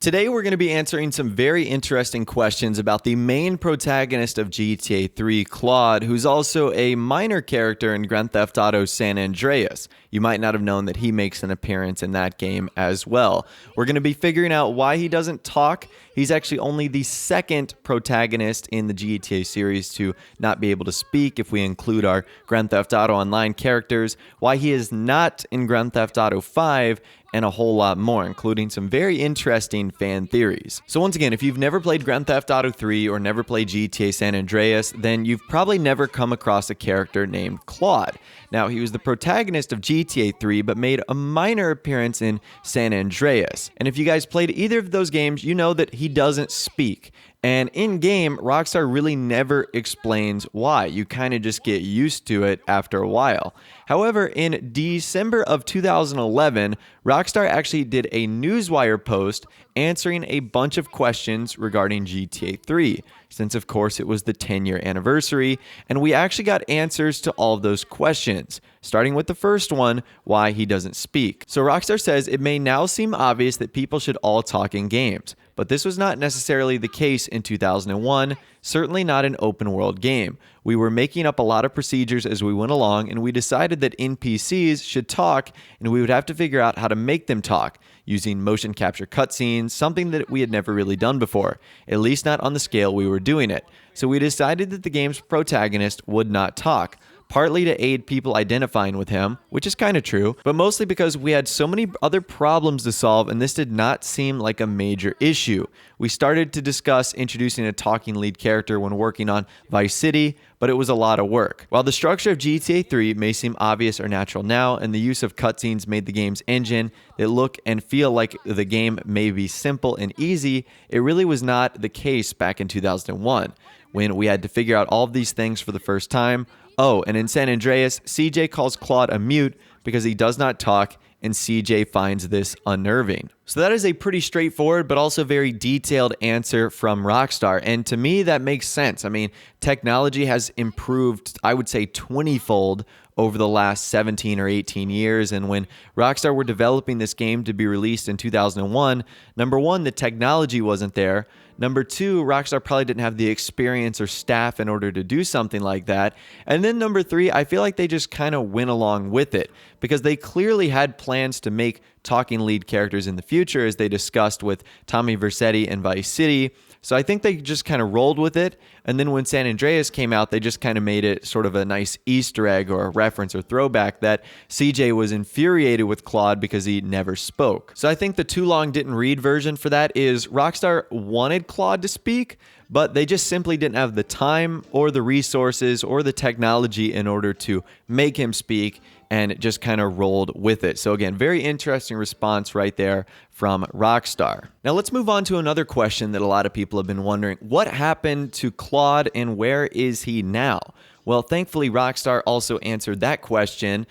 Today we're going to be answering some very interesting questions about the main protagonist of GTA 3, Claude, who's also a minor character in Grand Theft Auto San Andreas. You might not have known that he makes an appearance in that game as well. We're going to be figuring out why he doesn't talk. He's actually only the second protagonist in the GTA series to not be able to speak if we include our Grand Theft Auto Online characters, why he is not in Grand Theft Auto 5, and a whole lot more, including some very interesting fan theories. So once again, if you've never played Grand Theft Auto 3 or never played GTA San Andreas, then you've probably never come across a character named Claude. Now, he was the protagonist of GTA 3, but made a minor appearance in San Andreas. And if you guys played either of those games, you know that he doesn't speak. And in-game, Rockstar really never explains why. You kind of just get used to it after a while. However, in December of 2011, Rockstar actually did a Newswire post answering a bunch of questions regarding GTA 3, since of course it was the 10-year anniversary, and we actually got answers to all of those questions. Starting with the first one, why he doesn't speak. So Rockstar says it may now seem obvious that people should all talk in games, but this was not necessarily the case in 2001, certainly not an open world game. We were making up a lot of procedures as we went along, and we decided that NPCs should talk, and we would have to figure out how to make them talk, using motion capture cutscenes, something that we had never really done before, at least not on the scale we were doing it. So we decided that the game's protagonist would not talk, partly to aid people identifying with him, which is kind of true, but mostly because we had so many other problems to solve and this did not seem like a major issue. We started to discuss introducing a talking lead character when working on Vice City, but it was a lot of work. While the structure of GTA 3 may seem obvious or natural now, and the use of cutscenes made the game's engine that look and feel like the game may be simple and easy, it really was not the case back in 2001, when we had to figure out all of these things for the first time. Oh, and in San Andreas, CJ calls Claude a mute because he does not talk, and CJ finds this unnerving. So that is a pretty straightforward but also very detailed answer from Rockstar, and to me that makes sense. I mean, technology has improved, I would say 20-fold over the last 17 or 18 years, and when Rockstar were developing this game to be released in 2001, number one, the technology wasn't there. Number two, Rockstar probably didn't have the experience or staff in order to do something like that. And then number three, I feel like they just kind of went along with it because they clearly had plans to make talking lead characters in the future, as they discussed with Tommy Vercetti and Vice City. So I think they just kind of rolled with it. And then when San Andreas came out, they just kind of made it sort of a nice Easter egg or a reference or throwback that CJ was infuriated with Claude because he never spoke. So I think the too long didn't read version for that is Rockstar wanted Claude to speak, but they just simply didn't have the time or the resources or the technology in order to make him speak, and it just kind of rolled with it. So again, very interesting response right there from Rockstar. Now let's move on to another question that a lot of people have been wondering. What happened to Claude and where is he now? Well, thankfully, Rockstar also answered that question.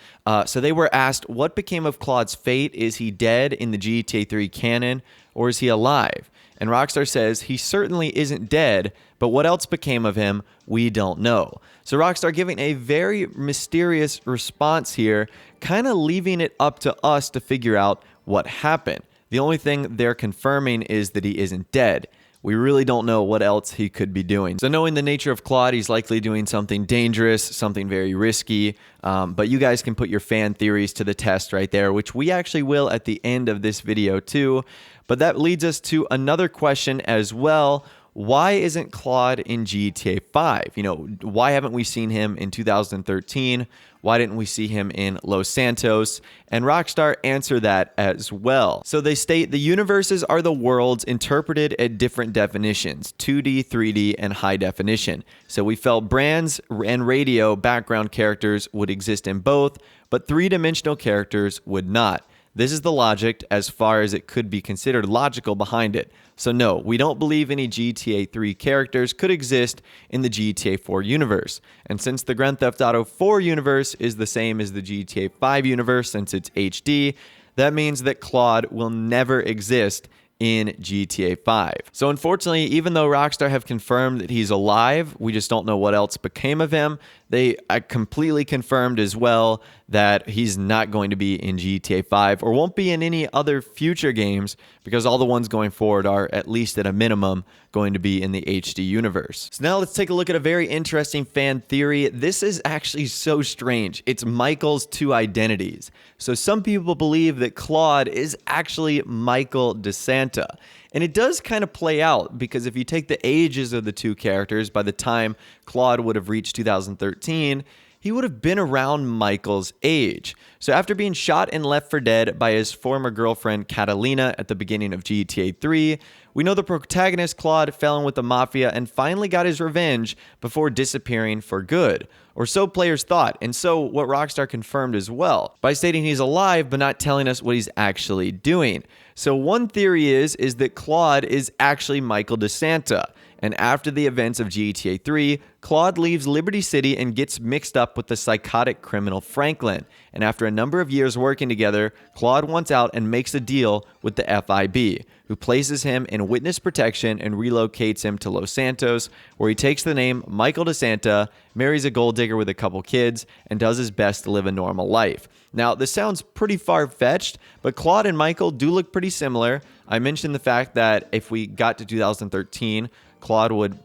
So they were asked, what became of Claude's fate? Is he dead in the GTA 3 canon, or is he alive? And Rockstar says he certainly isn't dead, but what else became of him, we don't know. So Rockstar giving a very mysterious response here, kind of leaving it up to us to figure out what happened. The only thing they're confirming is that he isn't dead. We really don't know what else he could be doing. So knowing the nature of Claude, he's likely doing something dangerous, something very risky. But you guys can put your fan theories to the test right there, which we actually will at the end of this video too. But that leads us to another question as well. Why isn't Claude in GTA 5? You know, why haven't we seen him in 2013? Why didn't we see him in Los Santos? And Rockstar answer that as well. So they state the universes are the worlds interpreted at different definitions, 2D, 3D, and high definition. So we felt brands and radio background characters would exist in both, but three-dimensional characters would not. This is the logic as far as it could be considered logical behind it. So no, we don't believe any GTA 3 characters could exist in the GTA 4 universe. And since the Grand Theft Auto 4 universe is the same as the GTA 5 universe since it's HD, that means that Claude will never exist in GTA 5. So unfortunately, even though Rockstar have confirmed that he's alive, we just don't know what else became of him. They completely confirmed as well that he's not going to be in GTA 5 or won't be in any other future games because all the ones going forward are, at least at a minimum, going to be in the HD universe. So now let's take a look at a very interesting fan theory. This is actually so strange. It's Michael's two identities. So some people believe that Claude is actually Michael DeSanta. And it does kind of play out because if you take the ages of the two characters, by the time Claude would have reached 2013, he would have been around Michael's age. So after being shot and left for dead by his former girlfriend Catalina at the beginning of GTA 3, we know the protagonist Claude fell in with the Mafia and finally got his revenge before disappearing for good. Or so players thought, and so what Rockstar confirmed as well, by stating he's alive but not telling us what he's actually doing. So one theory is that Claude is actually Michael DeSanta. And after the events of GTA 3, Claude leaves Liberty City and gets mixed up with the psychotic criminal Franklin. And after a number of years working together, Claude wants out and makes a deal with the FIB, who places him in witness protection and relocates him to Los Santos, where he takes the name Michael DeSanta, marries a gold digger with a couple kids, and does his best to live a normal life. Now, this sounds pretty far-fetched, but Claude and Michael do look pretty similar. I mentioned the fact that if we got to 2013, Claude would,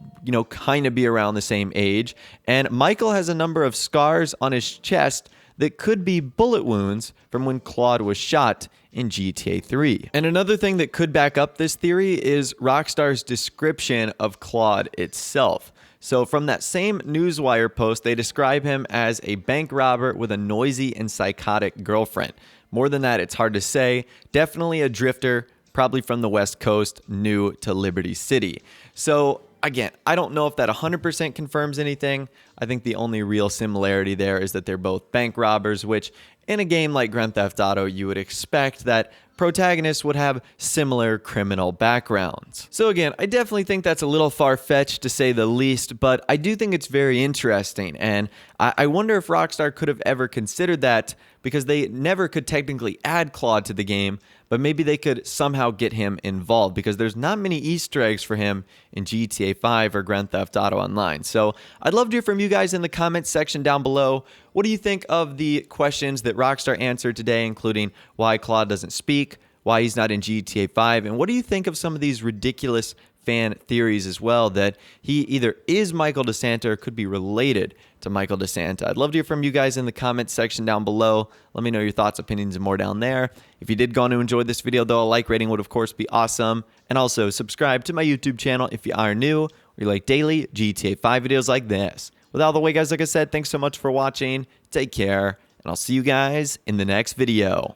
kind of be around the same age. And Michael has a number of scars on his chest that could be bullet wounds from when Claude was shot in GTA 3. And another thing that could back up this theory is Rockstar's description of Claude itself. So from that same Newswire post, they describe him as a bank robber with a noisy and psychotic girlfriend. More than that, it's hard to say. Definitely a drifter, probably from the West Coast, new to Liberty City. So again, I don't know if that 100% confirms anything. I think the only real similarity there is that they're both bank robbers, which in a game like Grand Theft Auto, you would expect that protagonists would have similar criminal backgrounds. So again, I definitely think that's a little far-fetched to say the least, but I do think it's very interesting, and I wonder if Rockstar could have ever considered that, because they never could technically add Claude to the game, but maybe they could somehow get him involved, because there's not many Easter eggs for him in GTA 5 or Grand Theft Auto Online. So I'd love to hear from you guys in the comments section down below. What do you think of the questions that Rockstar answered today, including why Claude doesn't speak, why he's not in GTA 5, and what do you think of some of these ridiculous fan theories as well, that he either is Michael DeSanta or could be related to Michael DeSanta? I'd love to hear from you guys in the comments section down below. Let me know your thoughts, opinions, and more down there. If you did go on to enjoy this video, though, a like rating would, of course, be awesome. And also, subscribe to my YouTube channel if you are new, or you like daily GTA 5 videos like this. With all the way, guys, like I said, thanks so much for watching. Take care, and I'll see you guys in the next video.